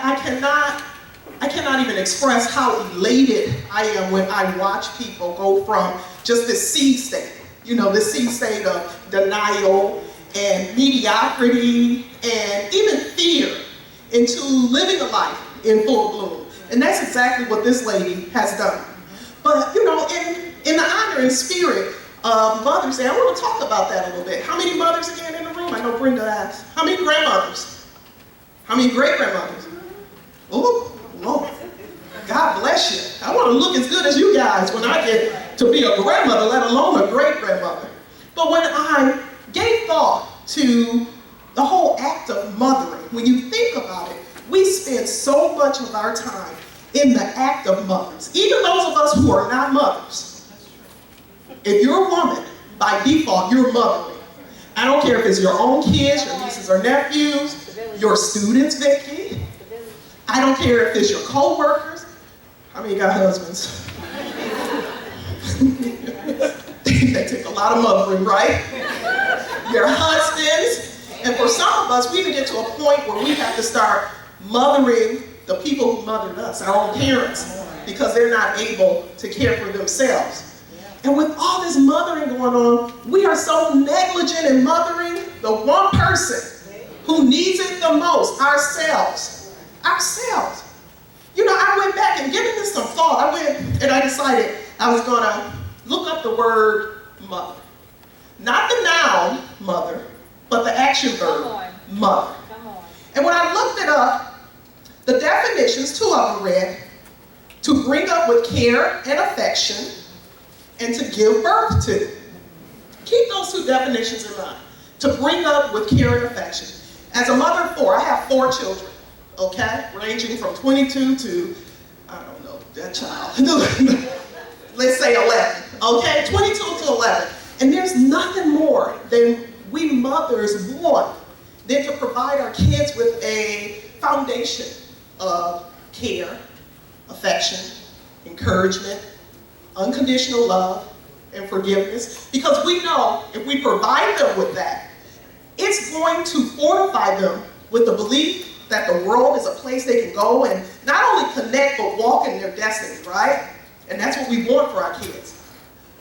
I cannot even express how elated I am when I watch people go from just this seed state, this seed state of denial and mediocrity and even fear into living a life in full bloom. And that's exactly what this lady has done. But, in the honor and spirit of Mother's Day, I want to talk about that a little bit. How many mothers again in the room? I know Brenda asked. How many grandmothers? How many great-grandmothers? Oh, Lord. God bless you. I want to look as good as you guys when I get to be a grandmother, let alone a great-grandmother. But when I gave thought to the whole act of mothering, when you think about it, we spend so much of our time in the act of mothers. Even those of us who are not mothers. If you're a woman, by default, you're mothering. I don't care if it's your own kids, your nieces or nephews, your students, Vicky. I don't care if it's your co-workers. How many got husbands? They take a lot of mothering, right? Your husbands. And for some of us, we even get to a point where we have to start mothering the people who mothered us, our own parents, because they're not able to care for themselves. And with all this mothering going on, we are so negligent in mothering the one person who needs it the most, ourselves. Ourselves. I went back and giving this some thought. I went and I decided I was going to look up the word mother. Not the noun, mother, but the action verb, mother. And when I looked it up, the definitions, two of them read, to bring up with care and affection, and to give birth to. Keep those two definitions in mind. To bring up with care and affection. As a mother of four, I have 4 children, okay? Ranging from 22 to, I don't know, that child. Let's say 11, okay? 22 to 11. And there's nothing more than we mothers want than to provide our kids with a foundation of care, affection, encouragement, unconditional love, and forgiveness. Because we know if we provide them with that, it's going to fortify them with the belief that the world is a place they can go and not only connect, but walk in their destiny, right? And that's what we want for our kids.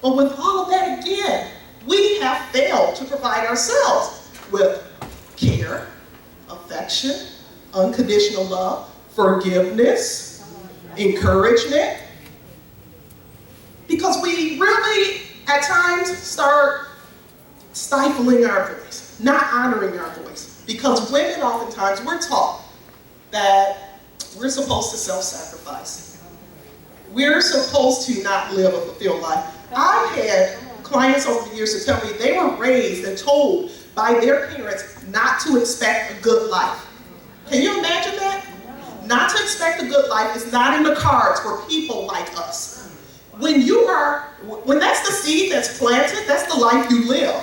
But with all of that, again, we have failed to provide ourselves with care, affection, unconditional love, forgiveness, encouragement. Because we really, at times, start stifling our voice, not honoring our voice. Because women, oftentimes, we're taught that we're supposed to self-sacrifice. We're supposed to not live a fulfilled life. I've had clients over the years to tell me they were raised and told by their parents not to expect a good life. Can you imagine that? Not to expect a good life is not in the cards for people like us. When that's the seed that's planted, that's the life you live.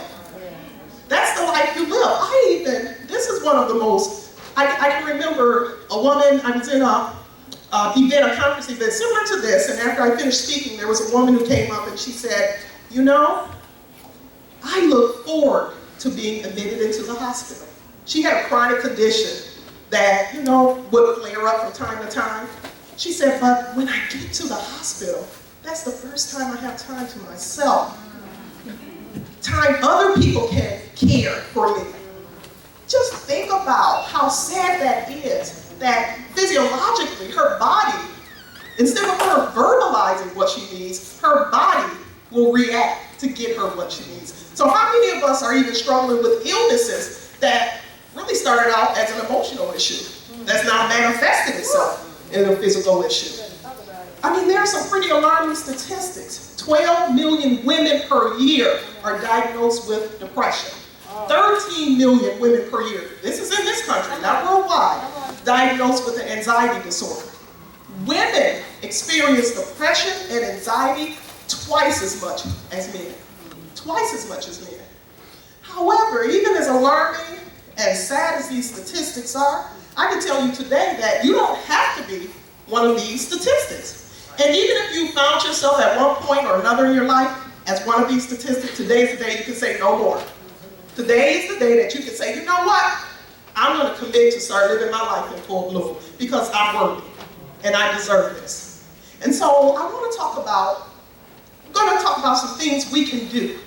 That's the life you live. This is one of the most, I can remember a woman, I was in a conference event similar to this, and after I finished speaking, there was a woman who came up and she said, I look forward to being admitted into the hospital. She had a chronic condition that, would flare up from time to time. She said, but when I get to the hospital, that's the first time I have time to myself. Time other people can care for me. Just think about how sad that is, that physiologically her body, instead of her verbalizing what she needs, her body will react to get her what she needs. So how many of us are even struggling with illnesses that really started out as an emotional issue, that's now manifested itself in a physical issue? There are some pretty alarming statistics. 12 million women per year are diagnosed with depression. 13 million women per year, this is in this country, not worldwide, diagnosed with an anxiety disorder. Women experience depression and anxiety twice as much as men. Twice as much as men. However, even as alarming and sad as these statistics are, I can tell you today that you don't have to be one of these statistics. And even if you found yourself at one point or another in your life as one of these statistics, today's the day you can say no more. Today is the day that you can say, you know what? I'm going to commit to start living my life in full bloom because I'm worthy and I deserve this. And so I'm going to talk about some things we can do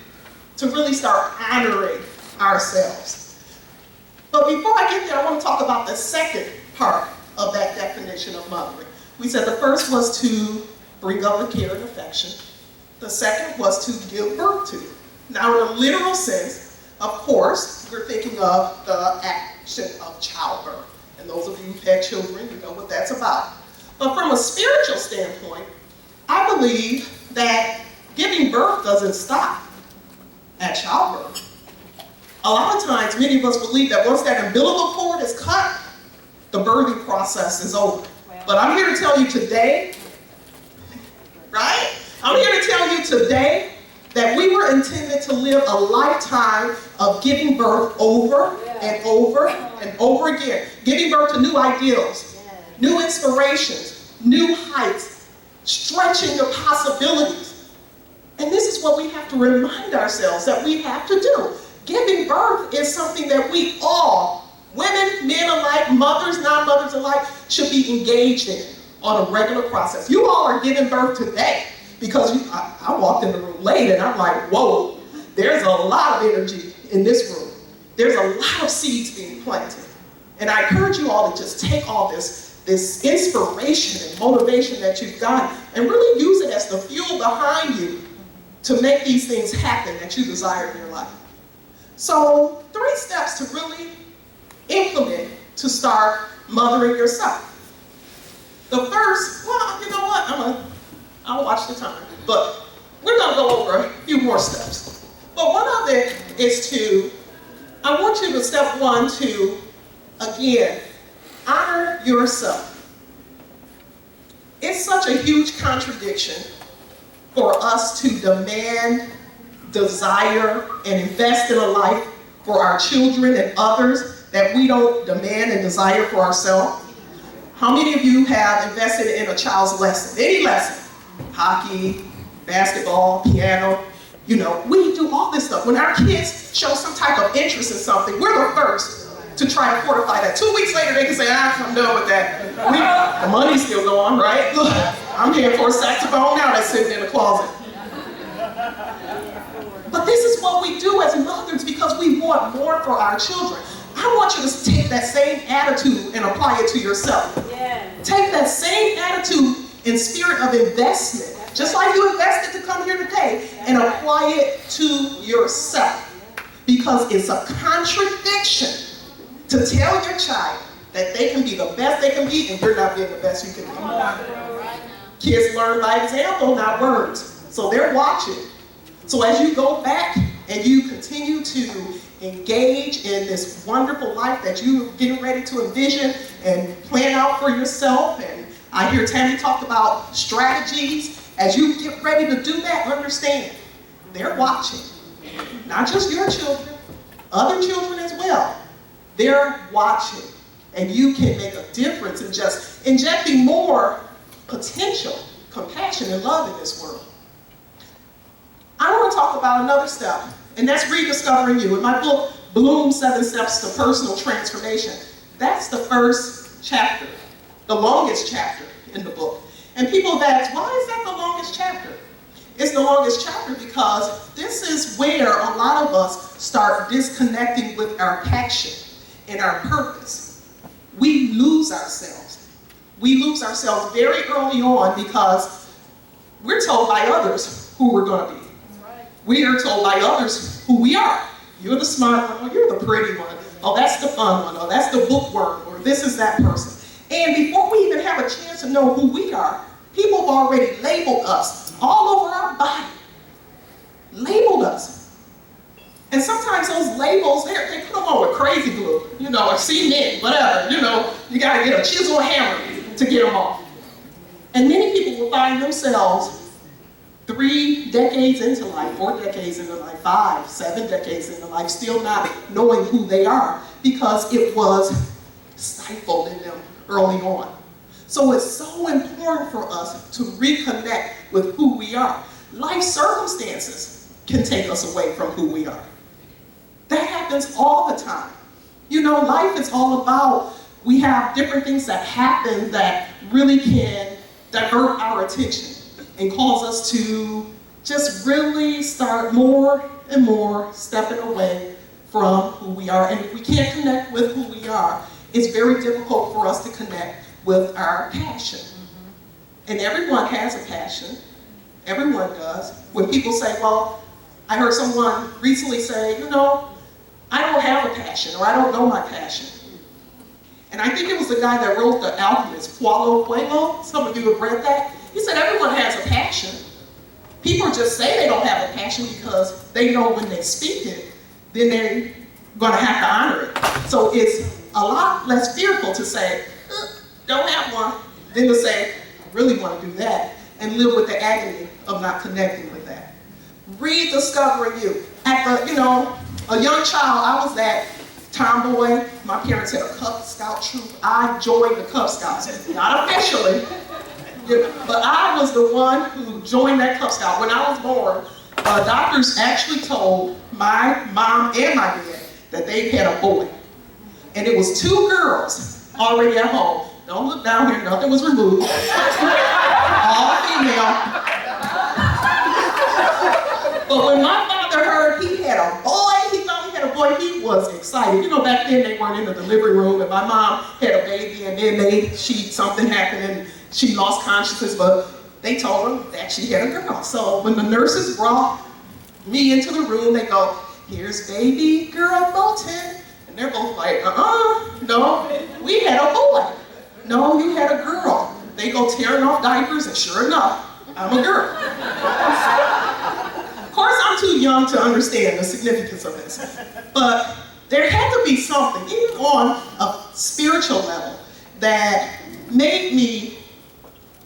to really start honoring ourselves. But before I get there, I want to talk about the second part of that definition of mothering. We said the first was to bring up the care and affection. The second was to give birth to. Now, in a literal sense, of course, we're thinking of the action of childbirth. And those of you who've had children, you know what that's about. But from a spiritual standpoint, I believe that giving birth doesn't stop at childbirth. A lot of times, many of us believe that once that umbilical cord is cut, the birthing process is over. But I'm here to tell you today, right? I'm here to tell you today that we were intended to live a lifetime of giving birth over and over and over again. Giving birth to new ideals, new inspirations, new heights, stretching your possibilities. And this is what we have to remind ourselves that we have to do. Giving birth is something that we all, women, men alike, mothers, non-mothers alike, should be engaged in on a regular process. You all are giving birth today because I walked in the room late and I'm like, whoa, there's a lot of energy in this room. There's a lot of seeds being planted. And I encourage you all to just take all this inspiration and motivation that you've got and really use it as the fuel behind you to make these things happen that you desire in your life. So 3 steps to really implement to start mothering yourself. The first, well, you know what, I'll watch the time, but we're going to go over a few more steps. But one of it is I want you to step 1 to, again, honor yourself. It's such a huge contradiction for us to demand, desire, and invest in a life for our children and others that we don't demand and desire for ourselves. How many of you have invested in a child's lesson? Any lesson? Hockey, basketball, piano, we do all this stuff. When our kids show some type of interest in something, we're the first to try to fortify that. 2 weeks later, they can say, I'm done with that. The money's still going, right? Look, I'm here for a saxophone now that's sitting in the closet. But this is what we do as mothers because we want more for our children. I want you to take that same attitude and apply it to yourself. Yeah. Take that same attitude and spirit of investment, just like you invested to come here today, and apply it to yourself. Because it's a contradiction to tell your child that they can be the best they can be and you're not being the best you can be. Kids learn by example, not words. So they're watching. So as you go back and you continue to engage in this wonderful life that you're getting ready to envision and plan out for yourself, and I hear Tammy talk about strategies. As you get ready to do that, understand, they're watching. Not just your children, other children as well. They're watching. And you can make a difference in just injecting more potential, compassion, and love in this world. I want to talk about another step, and that's rediscovering you. In my book, Bloom 7 Steps to Personal Transformation, that's the first chapter, the longest chapter in the book. And people have asked, why is that the longest chapter? It's the longest chapter because this is where a lot of us start disconnecting with our passion and our purpose. We lose ourselves. We lose ourselves very early on because we're told by others who we're going to be. We are told by others who we are. You're the smart one, or you're the pretty one. Oh, that's the fun one, or that's the bookworm, or this is that person. And before we even have a chance to know who we are, people have already labeled us all over our body. Labeled us. And sometimes those labels, they put them on with crazy glue, or cement, whatever. You got to get a chisel or hammer to get them off. And many people will find themselves 3 decades into life, 4 decades into life, 5, 7 decades into life, still not knowing who they are because it was stifled in them early on. So it's so important for us to reconnect with who we are. Life circumstances can take us away from who we are. That happens all the time. You know, life is all about, we have different things that happen that really can divert our attention and cause us to just really start more and more stepping away from who we are. And if we can't connect with who we are, it's very difficult for us to connect with our passion. And everyone has a passion. Everyone does. When people say, well, I heard someone recently say, you know, I don't have a passion, or I don't know my passion. And I think it was the guy that wrote The Alchemist, Paulo Coelho. Some of you have read that. He said everyone has a passion. People just say they don't have a passion because they know when they speak it, then they're going to have to honor it. So it's a lot less fearful to say, don't have one, than to say, I really want to do that, and live with the agony of not connecting with that. Rediscovering you. At the, a young child, I was that tomboy. My parents had a Cub Scout troop. I joined the Cub Scouts. Not officially, but I was the one who joined that Cub Scout. When I was born, doctors actually told my mom and my dad that they had a boy. And it was 2 girls already at home. Don't look down here, nothing was removed. All female. But when my father heard he had a boy, he thought he had a boy, he was excited. You know, back then they weren't in the delivery room, and my mom had a baby, and then something happened, and she lost consciousness, but they told her that she had a girl. So when the nurses brought me into the room, they go, here's baby girl Bolton. And they're both like, no, we had a boy. No, you had a girl. They go tearing off diapers, and sure enough, I'm a girl. Of course, I'm too young to understand the significance of this. But there had to be something, even on a spiritual level, that made me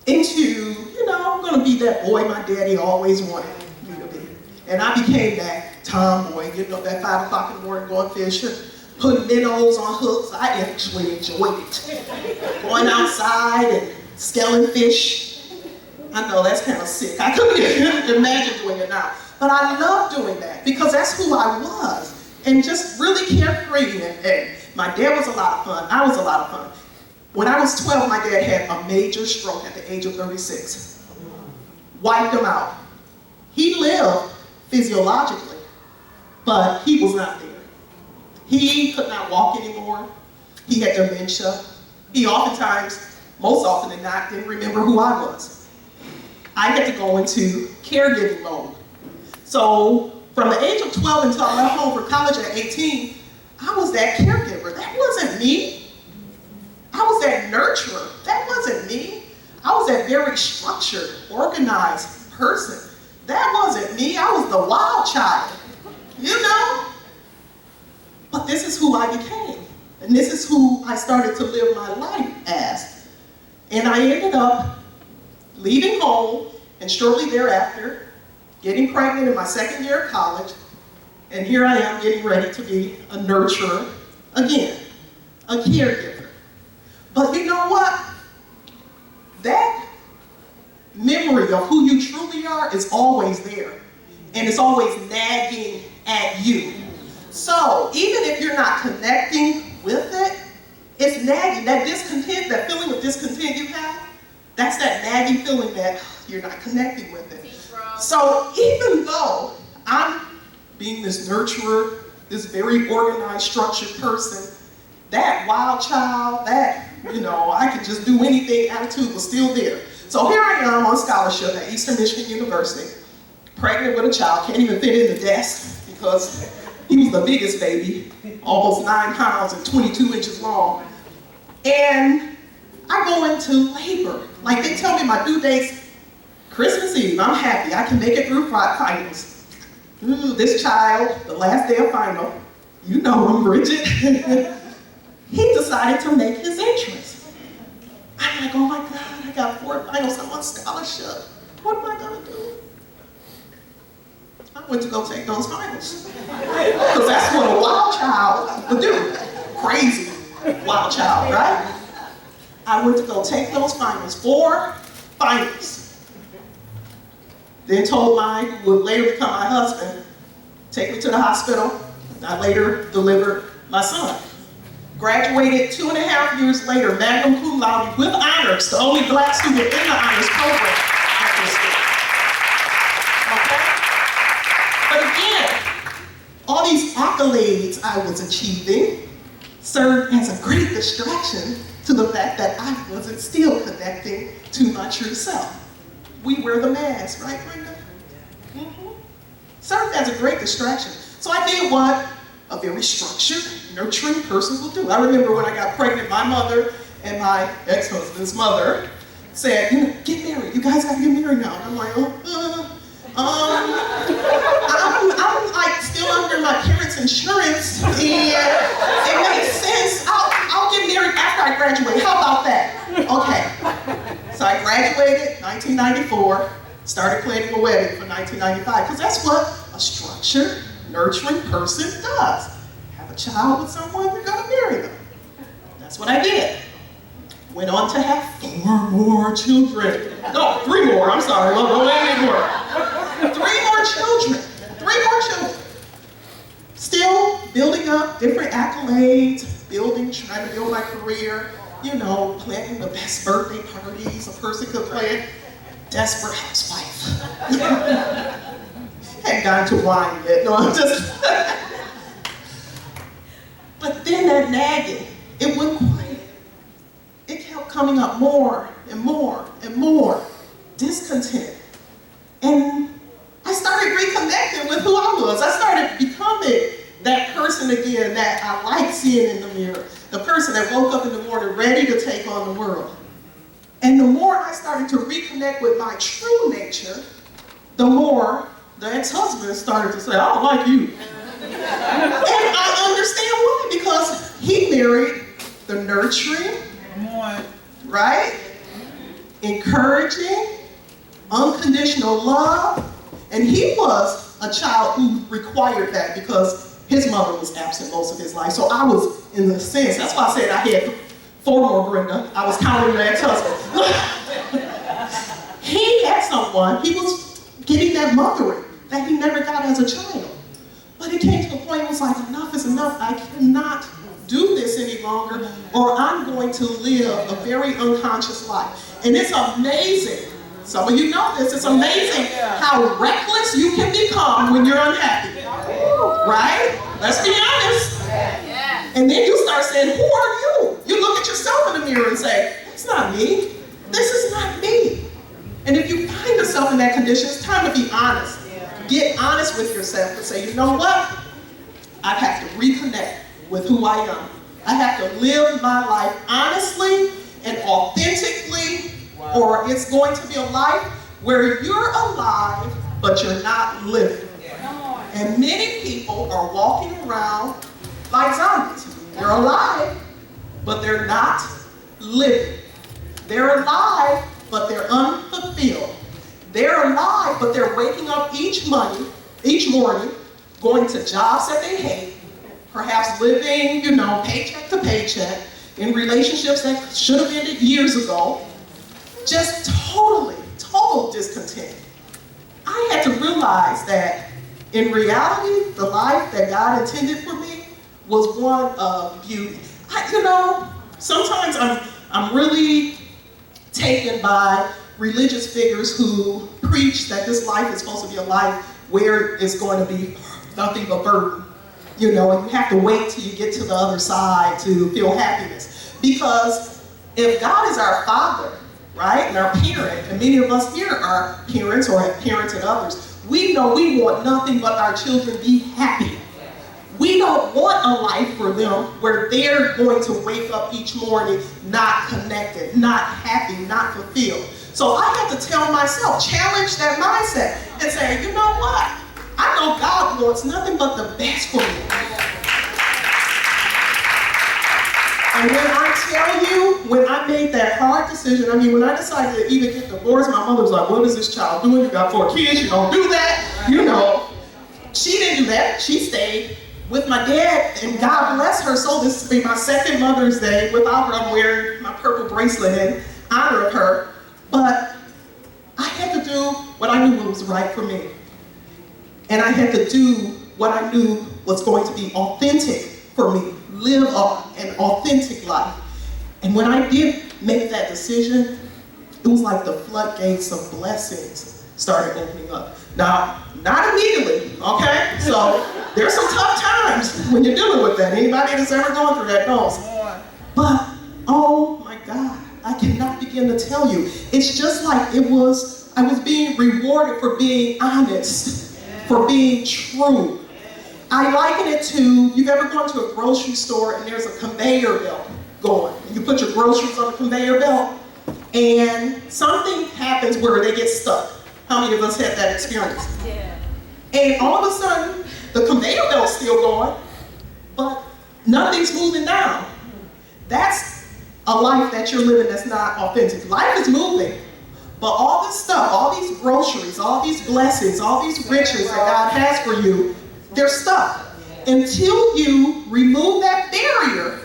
into, I'm going to be that boy my daddy always wanted me to be. And I became that tomboy, getting up at 5 o'clock in the morning going fishing, putting minnows on hooks. I actually enjoyed it. Going outside and scaling fish. I know that's kind of sick. I couldn't imagine doing it now. But I love doing that because that's who I was. And just really carefree. And my dad was a lot of fun. I was a lot of fun. When I was 12, my dad had a major stroke at the age of 36. Wiped him out. He lived physiologically, but he was not there. He could not walk anymore. He had dementia. He oftentimes, most often than not, didn't remember who I was. I had to go into caregiving mode. So from the age of 12 until I left home for college at 18, I was that caregiver. That wasn't me. I was that nurturer. That wasn't me. I was that very structured, organized person. That wasn't me. I was the wild child, But this is who I became. And this is who I started to live my life as. And I ended up leaving home, and shortly thereafter, getting pregnant in my second year of college. And here I am getting ready to be a nurturer again, a caregiver. But you know what? That memory of who you truly are is always there. And it's always nagging at you. So even if you're not connecting with it, it's nagging. That discontent, that feeling of discontent you have, that's that nagging feeling that you're not connecting with it. So even though I'm being this nurturer, this very organized, structured person, that wild child, that, I could just do anything attitude was still there. So here I am on scholarship at Eastern Michigan University, pregnant with a child, can't even fit in the desk because he was the biggest baby, almost 9 pounds and 22 inches long. And I go into labor. Like they tell me my due date's Christmas Eve. I'm happy, I can make it through finals. This child, the last day of final, him, Bridget, he decided to make his entrance. I'm like, oh my God, I got 4 finals, I'm on scholarship. What am I gonna do? I went to go take those finals. Because that's what a wild child would do. Crazy wild child, right? I went to go take those finals, 4 finals. Then told mine, who would later become my husband, take me to the hospital. I later delivered my son. Graduated 2.5 years later, magna cum laude with honors, the only black student in the honors program at this school. Okay? But again, all these accolades I was achieving served as a great distraction to the fact that I wasn't still connecting to my true self. We wear the mask, right, Brenda? Mm-hmm. Served as a great distraction. So I did what a very structured, nurturing person will do. I remember when I got pregnant, my mother and my ex-husband's mother said, get married. You guys got to get married now. And I'm like, I'm like still under my parents' insurance, and it makes sense. I'll get married after I graduate. How about that? Okay. So I graduated 1994, started planning a wedding for 1995, because that's what a structured, nurturing person does. Have a child with someone, you're gonna marry them. That's what I did. Went on to have 4 more children. No, 3 more, I'm sorry, no, wait more. 3 more children, 3 more children. Still building up different accolades, trying to build my career, planning the best birthday parties a person could plan. Desperate housewife. Hadn't gotten to wine yet, no, I'm just. But then that nagging, it wouldn't quiet. It kept coming up more and more and more. Discontent. And I started reconnecting with who I was. I started becoming that person again that I like seeing in the mirror. The person that woke up in the morning ready to take on the world. And the more I started to reconnect with my true nature, the more the ex-husband started to say, I don't like you. And I understand why, because he married the nurturing, right? Encouraging, unconditional love. And he was a child who required that because his mother was absent most of his life. So I was, in a sense, that's why I said I had 4 more, Brenda. I was counting the ex-husband. He had someone, he was getting that mothering that he never got as a child. But it came to a point, it was like, enough is enough. I cannot do this any longer, or I'm going to live a very unconscious life. And it's amazing. Some of you know this. It's amazing how reckless you can become when you're unhappy. Right? Let's be honest. And then you start saying, who are you? You look at yourself in the mirror and say, it's not me. This is not me. And if you find yourself in that condition, it's time to be honest. Get honest with yourself and say, you know what? I have to reconnect with who I am. I have to live my life honestly and authentically, or it's going to be a life where you're alive, but you're not living. And many people are walking around like zombies. They're alive, but they're not living. They're alive, but they're unfulfilled. They're alive, but they're waking up each morning, going to jobs that they hate, perhaps living, paycheck to paycheck, in relationships that should have ended years ago, just total discontent. I had to realize that in reality, the life that God intended for me was one of beauty. Sometimes I'm really taken by religious figures who preach that this life is supposed to be a life where it's going to be nothing but burden. And you have to wait till you get to the other side to feel happiness. Because if God is our Father, right, and our parent, and many of us here are parents or have parented others, we know we want nothing but our children be happy. We don't want a life for them where they're going to wake up each morning not connected, not happy, not fulfilled. So I had to tell myself, challenge that mindset and say, you know what? I know God wants nothing but the best for me. And when I tell you, when I made that hard decision, when I decided to even get divorced, my mother was like, what is this child doing? You got 4 kids, you don't do that. She didn't do that. She stayed with my dad, and God bless her soul. This will be my 2nd Mother's Day without her. I'm wearing my purple bracelet in honor of her. But I had to do what I knew was right for me. And I had to do what I knew was going to be authentic for me. live an authentic life. And when I did make that decision, it was like the floodgates of blessings started opening up. Now, not immediately, okay? So there's some tough times when you're dealing with that. Anybody that's ever gone through that knows. But, oh my God, I cannot begin to tell you. It's just like I was being rewarded for being honest, for being true. I liken it to, you've ever gone to a grocery store and there's a conveyor belt going. You put your groceries on the conveyor belt and something happens where they get stuck. How many of us had that experience? Yeah. And all of a sudden, the conveyor belt's still going, but nothing's moving down. That's a life that you're living that's not authentic. Life is moving, but all this stuff, all these groceries, all these blessings, all these riches that God has for you, they're stuck. Until you remove that barrier.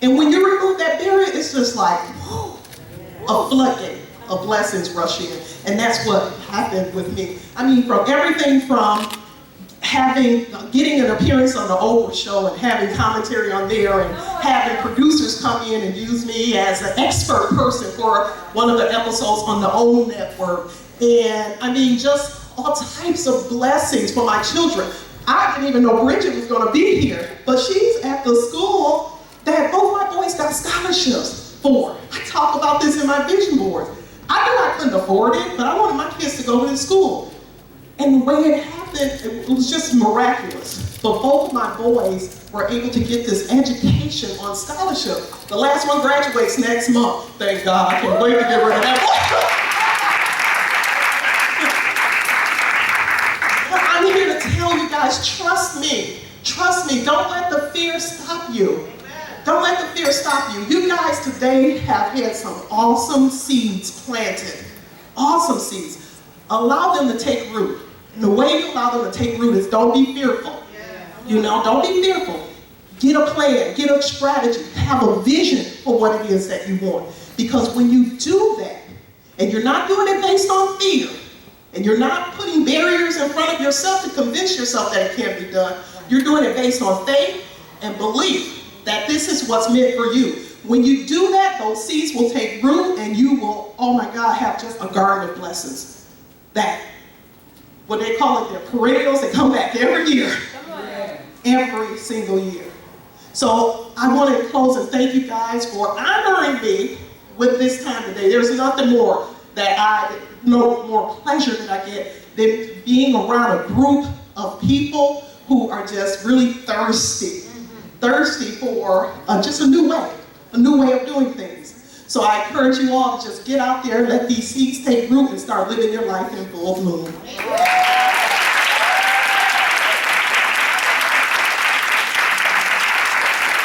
And when you remove that barrier, it's just like, whoa, a floodgate of blessings rushing in. And that's what happened with me. I mean, from everything from getting an appearance on the Oprah show and having commentary on there and having producers come in and use me as an expert person for one of the episodes on the OWN network. And I mean, just all types of blessings for my children. I didn't even know Bridget was going to be here, but she's at the school that both my boys got scholarships for. I talk about this in my vision board. I knew I couldn't afford it, but I wanted my kids to go to this school. And the way it happened, it was just miraculous. But both of my boys were able to get this education on scholarship. The last one graduates next month. Thank God, I can't wait to get rid of that. But I'm here to tell you guys, trust me. Trust me, don't let the fear stop you. Don't let the fear stop you. You guys today have had some awesome seeds planted. Awesome seeds. Allow them to take root. And the way you allow them to take root is don't be fearful. You know, don't be fearful. Get a plan, get a strategy, have a vision for what it is that you want. Because when you do that, and you're not doing it based on fear, and you're not putting barriers in front of yourself to convince yourself that it can't be done, you're doing it based on faith and belief that this is what's meant for you. When you do that, those seeds will take root and you will, oh my God, have just a garden of blessings. That, what they call it, they're perennials that come back every year. Every single year. So I want to close and thank you guys for honoring me with this time today. There's nothing more no more pleasure that I get than being around a group of people who are just really thirsty for just a new way of doing things. So I encourage you all to just get out there, let these seeds take root and start living your life in full bloom.